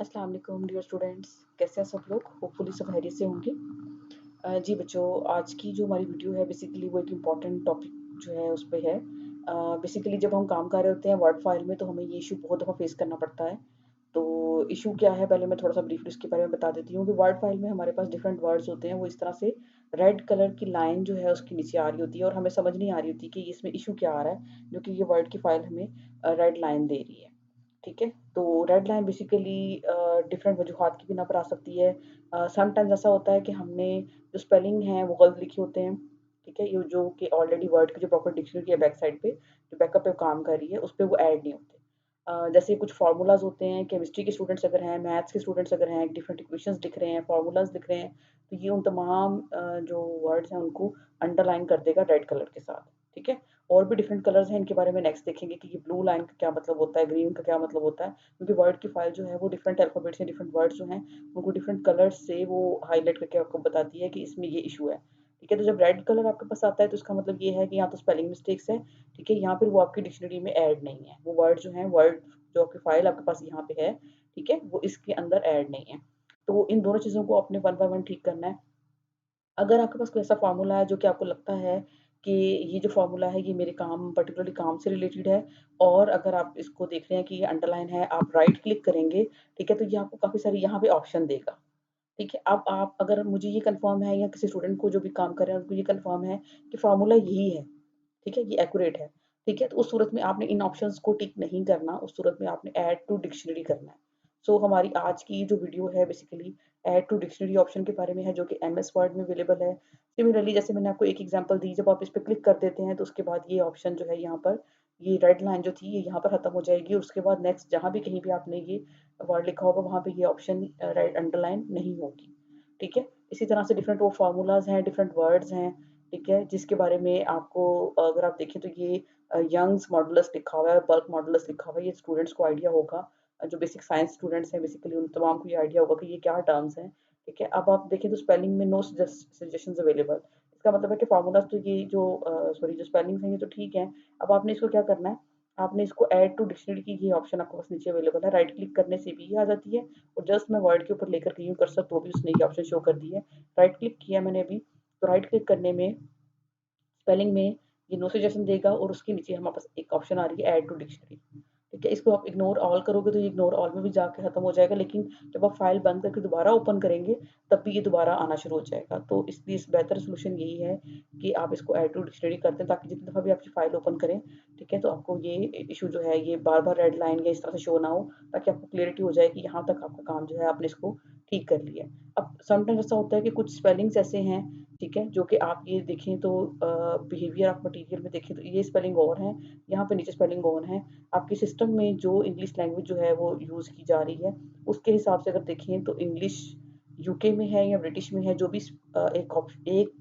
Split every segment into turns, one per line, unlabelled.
अस्सलाम वालेकुम dear students, कैसे हैं सब लोग? होपफुली सब खैरियत से होंगे। जी बच्चों, आज की जो हमारी वीडियो है बेसिकली वो एक इम्पॉर्टेंट टॉपिक जो है उस पे है। बेसिकली जब हम काम कर रहे होते हैं वर्ड फाइल में तो हमें ये इशू बहुत दफ़ा फेस करना पड़ता है। तो इशू क्या है, पहले मैं थोड़ा-सा ब्रीफली उसके बारे में बता देती हूँ कि वर्ड फाइल में हमारे पास डिफरेंट वर्ड्स होते हैं, वो इस तरह से रेड कलर की लाइन जो है उसके नीचे आ रही होती है और हमें समझ नहीं आ रही होती कि इसमें इशू क्या आ रहा है, जो कि ये वर्ड की फाइल हमें रेड लाइन दे रही है। ठीक है? तो रेड लाइन बेसिकली डिफरेंट वजूहात की बिना पर आ सकती है। समटाइम्स ऐसा होता है कि हमने जो स्पेलिंग है वो गलत लिखे होते हैं। ठीक है? ये जो कि ऑलरेडी वर्ड की जो प्रॉपर डिक्शनरी है बैक साइड पे, जो बैकअप पे काम कर रही है, उस पे वो ऐड नहीं होते। जैसे कुछ फ़ॉर्मूलाज़ होते हैं, केमिस्ट्री के स्टूडेंट्स अगर हैं, मैथ्स के स्टूडेंट्स अगर हैं, डिफरेंट इक्वेशंस लिख रहे हैं, फ़ॉर्मूलाज़ लिख रहे हैं, तो ये उन तमाम जो वर्ड्स हैं उनको अंडरलाइन कर देगा रेड कलर के साथ। ठीक है? और भी डिफरेंट कलर्स हैं, इनके बारे में नेक्स्ट देखेंगे कि ये ब्लू लाइन का क्या मतलब होता है, ग्रीन का क्या मतलब होता है, क्योंकि वर्ड की फाइल जो है वो डिफरेंट अल्फ़ाबेट्स हैं, डिफरेंट वर्ड्स जो हैं, उनको डिफरेंट कलर्स से वो हाइलाइट करके आपको बताती है कि इसमें ये इशू है। ठीक है? तो जब रेड कलर आपके पास आता है तो इसका मतलब ये है कि या तो स्पेलिंग मिस्टेक्स है, ठीक है? या फिर वो आपकी डिक्शनरी में ऐड नहीं है। वो वर्ड जो हैं, वर्ड जो आपकी फाइल आपके पास यहाँ पे है, ठीक है? वो इसके अंदर ऐड नहीं है। तो इन दोनों चीज़ों को आपने वन बाय वन ठीक करना है। अगर आपके पास कोई ऐसा फ़ॉर्मूला है जो कि आपको लगता है कि ये जो फ़ॉर्मूला है ये मेरे काम पर्टिकुलरली काम से रिलेटेड है और अगर आप इसको देख रहे हैं कि ये अंडरलाइन है, आप राइट क्लिक करेंगे, ठीक है? तो ये आपको काफ़ी सारी यहाँ पे ऑप्शन देगा, ठीक है? अब आप अगर मुझे ये कन्फर्म है या किसी स्टूडेंट को जो भी काम कर रहे हैं उनको ये कन्फर्म है कि फ़ॉर्मूला यही है, ठीक है? ये एक्यूरेट है, ठीक है? तो उस सूरत में आपने इन ऑप्शंस को टिक नहीं करना, उस सूरत में आपने ऐड टू डिक्शनरी करना है। सो हमारी आज की जो वीडियो है basically add to dictionary option के बारे में है जो कि एमएस वर्ड में अवेलेबल है। सिमिलरली जैसे मैंने आपको एक एग्जांपल दी, जब आप इस पे क्लिक कर देते हैं तो उसके बाद ये ऑप्शन जो है यहाँ पर ये रेड लाइन जो थी ये यहाँ पर खत्म हो जाएगी और उसके बाद नेक्स्ट जहाँ भी कहीं भी आपने ये वर्ड लिखा होगा वहाँ पे ये ऑप्शन रेड अंडरलाइन नहीं होगी, ठीक है? इसी तरह से डिफरेंट वो फ़ॉर्मूलाज़ हैं, डिफरेंट वर्ड्स हैं, ठीक है? जिसके बारे में आपको अगर आप देखें तो ये यंग्स मॉडुलस लिखा हुआ है, बल्क मॉडुलस लिखा हुआ है, ये स्टूडेंट्स को आइडिया होगा। जो बेसिक साइंस स्टूडेंट्स हैं बेसिकली उन तमाम को ये आइडिया होगा कि ये क्या टर्म्स हैं, ठीक है? अब आप देखें तो स्पेलिंग में नो सजेशंस अवेलेबल। इसका मतलब है कि फ़ॉर्मूलाज़ तो ये जो सॉरी जो स्पेलिंग्स हैं ये तो ठीक हैं। अब आपने इसको क्या करना है, आपने इसको ऐड टू डिक्शनरी की ये ऑप्शन आपके पास नीचे अवेलेबल है, राइट क्लिक करने से भी ये आ जाती है और जस्ट मैं वर्ड के ऊपर लेकर गई हूँ कर्सर तो भी उसने ये ऑप्शन शो कर दी है। राइट क्लिक किया मैंने अभी, तो राइट क्लिक करने में स्पेलिंग में ये नो सजेशन देगा और उसके नीचे हमारे पास एक ऑप्शन आ रही है ऐड टू डिक्शनरी, ठीक है? इसको आप इग्नोर ऑल करोगे तो ये इग्नोर ऑल में भी जाके खत्म हो जाएगा, लेकिन जब आप फाइल बंद करके दोबारा ओपन करेंगे तब भी ये दोबारा आना शुरू हो जाएगा। तो इसलिए इस बेहतर सोल्यूशन यही है कि आप इसको ऐड टू डिक्शनरी कर दें ताकि जितनी दफ़ा भी आपकी फाइल ओपन करें, ठीक है? तो आपको ये इशू जो है ये बार-बार रेड लाइन या इस तरह से शो ना हो, ताकि आपको क्लैरिटी हो जाए कि यहाँ तक आपका काम जो है आपने इसको ठीक कर लिया है। अब समटाइम्स ऐसा होता है कि कुछ स्पेलिंग्स ऐसे हैं, ठीक है? जो कि आप ये देखें तो बिहेवियर ऑफ मटीरियल में देखें तो ये स्पेलिंग और है, यहाँ पे नीचे स्पेलिंग और है। आपके सिस्टम में जो इंग्लिश लैंग्वेज जो है वो यूज़ की जा रही है, उसके हिसाब से अगर देखें तो इंग्लिश यूके में है या ब्रिटिश में है, जो भी एक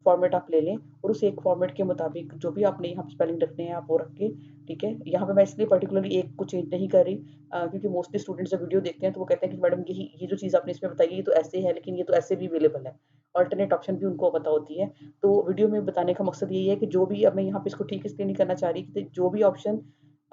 फॉर्मेट आप ले लें और उस एक फॉर्मेट के मुताबिक जो भी आपने यहाँ पे स्पेलिंग रखने हैं आप वो रख के, ठीक है? यहाँ पे मैं इसलिए पर्टिकुलरली एक को चेंज नहीं कर रही, क्योंकि मोस्टली स्टूडेंट्स जब वीडियो देखते हैं तो वो कहते हैं कि मैडम ये जो चीज़ आपने इसमें बताई है ये तो ऐसे है, लेकिन ये तो ऐसे भी अवेलेबल है। अल्टरनेट ऑप्शन भी उनको पता होती है। तो वीडियो में बताने का मकसद यही है कि जो भी अब मैं यहाँ पे इसको ठीक इसलिए नहीं करना चाह रही कि जो भी ऑप्शन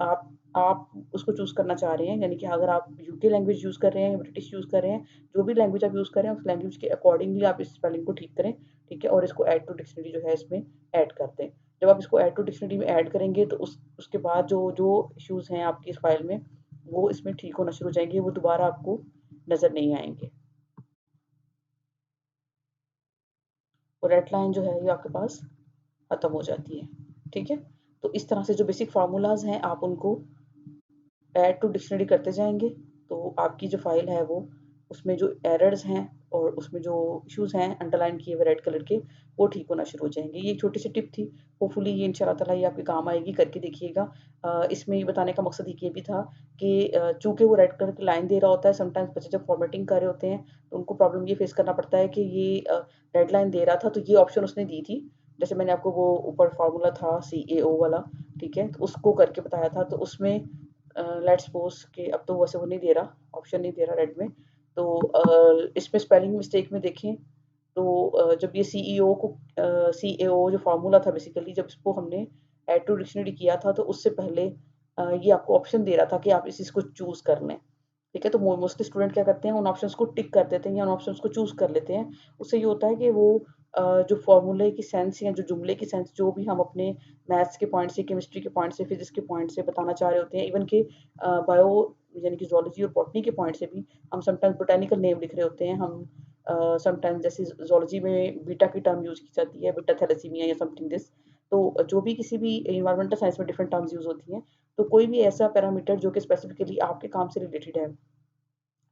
आप उसको चूज़ करना चाह रहे हैं, यानी कि अगर आप यूके लैंग्वेज यूज़ कर रहे हैं या ब्रिटिश यूज़ कर रहे हैं, जो भी लैंग्वेज आप यूज़ कर रहे हैं उस लैंग्वेज के अकॉर्डिंगली आप इस स्पेलिंग को ठीक करें, ठीक है? और इसको ऐड टू डिक्शनरी जो है इसमें ऐड कर दें। जब आप इसको ऐड टू डिक्शनरी में ऐड करेंगे तो उसके बाद जो इश्यूज़ हैं आपकी इस फाइल में, वो इसमें ठीक होना शुरू हो जाएँगे, वो दोबारा आपको नज़र नहीं आएँगे। और रेड लाइन जो है ये आपके पास खत्म हो जाती है, ठीक है? तो इस तरह से जो बेसिक फ़ॉर्मूलाज़ हैं आप उनको ऐड टू डिक्शनरी करते जाएँगे, तो आपकी जो फ़ाइल है वो उसमें जो एरर्स हैं और उसमें जो इश्यूज़ हैं अंडरलाइन किए हुए रेड कलर के, वो ठीक होना शुरू हो जाएँगे। ये एक छोटी-सी टिप थी, होपफुली ये इंशाअल्लाह ताला ये आपके काम आएगी, करके देखिएगा। इसमें ये बताने का मकसद एक ये भी था कि चूँकि वो रेड कलर की लाइन दे रहा होता है, समटाइम्स बच्चे जब फॉर्मेटिंग कर रहे होते हैं, तो उनको प्रॉब्लम ये फेस करना पड़ता है कि ये रेड लाइन दे रहा था, तो ये ऑप्शन उसने दी थी। जैसे मैंने आपको वो ऊपर फ़ॉर्मूला था सीएओ वाला, ठीक है? तो उसको करके बताया था, तो उसमें लेट्स सपोज़ कि अब तो वैसे वो नहीं दे रहा, ऑप्शन नहीं दे रहा रेड में। तो इसमें स्पेलिंग मिस्टेक में देखें तो जब ये सीएओ जो फ़ॉर्मूला था बेसिकली जब इसको हमने ऐड टू डिक्शनरी किया था तो उससे पहले ये आपको ऑप्शन दे रहा था कि आप इस चीज़ को चूज़ कर लें। ठीक है? तो मोस्टली स्टूडेंट क्या करते हैं, उन ऑप्शंस को टिक कर देते हैं या उन ऑप्शंस को चूज़ कर लेते हैं। उससे ये होता है कि वो जो फ़ॉर्मूले की सेंस या जो जुमले की सेंस जो भी हम अपने मैथ्स के पॉइंट से, केमिस्ट्री के पॉइंट से, फिज़िक्स के पॉइंट से बताना चाह रहे होते हैं, इवन कि बायो यानी कि ज़ूलॉजी और बॉटनी के पॉइंट से भी हम समटाइम्स बोटैनिकल नेम लिख रहे होते हैं। हम समटाइम्स जैसे ज़ूलॉजी में बीटा की टर्म यूज़ की जाती है, बीटा थैलेसीमिया या समथिंग दिस। तो जो भी किसी भी एनवायरमेंटल साइंस में डिफरेंट टर्म्स यूज़ होती हैं, तो कोई भी ऐसा पैरामीटर जो कि स्पेसिफिकली आपके काम से रिलेटेड है,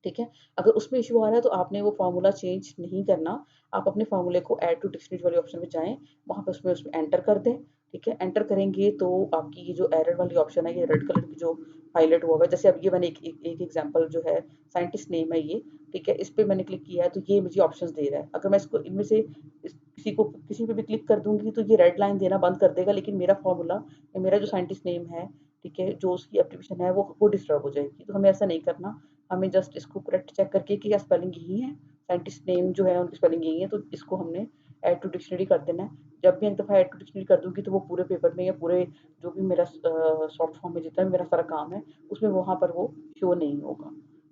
ठीक है? अगर उसमें इश्यू आ रहा है तो आपने वो फ़ॉर्मूला चेंज नहीं करना। आप अपने फ़ॉर्मूले को ऐड टू डिक्शनरी वाले ऑप्शन में जाएँ, वहाँ पे उसमें एंटर कर दें, ठीक है? एंटर करेंगे तो आपकी ये जो एरर वाली ऑप्शन है, ये रेड कलर की जो हाइलाइट हुआ हुआ है, जैसे अब ये मैंने एक एग्ज़ाम्पल जो है साइंटिस्ट नेम है ये, ठीक है? इस पे मैंने क्लिक किया है तो ये मुझे ऑप्शंस दे रहा है। अगर मैं इसको इनमें से किसी पे भी क्लिक कर दूँगी तो ये रेड लाइन देना बंद कर देगा, लेकिन मेरा फ़ॉर्मूला या मेरा जो साइंटिस्ट नेम है, ठीक है? जो उसकी एप्लीकेशन है वो डिस्टर्ब हो जाएगी। तो हमें ऐसा नहीं करना। हमें जस्ट इसको करेक्ट चेक करके कि क्या स्पेलिंग यही है, साइंटिस्ट नेम जो है उनकी स्पेलिंग यही है, तो इसको हमने ऐड टू डिक्शनरी कर देना है। जब भी एक दफ़ा ऐड टू डिक्शनरी कर दूँगी तो वो पूरे पेपर में या पूरे जो भी मेरा शॉर्ट फॉर्म में जितना भी मेरा सारा काम है, उसमें वहाँ पर वो शो नहीं होगा।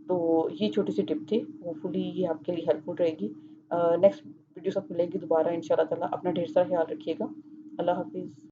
तो ये छोटी-सी टिप थी, होपफुली ये आपके लिए हेल्पफुल रहेगी। नेक्स्ट वीडियो साथ मिलेंगे दोबारा इंशाल्लाह ताला। अपना ढेर सारा ख्याल रखिएगा। अल्लाह हाफ़िज़।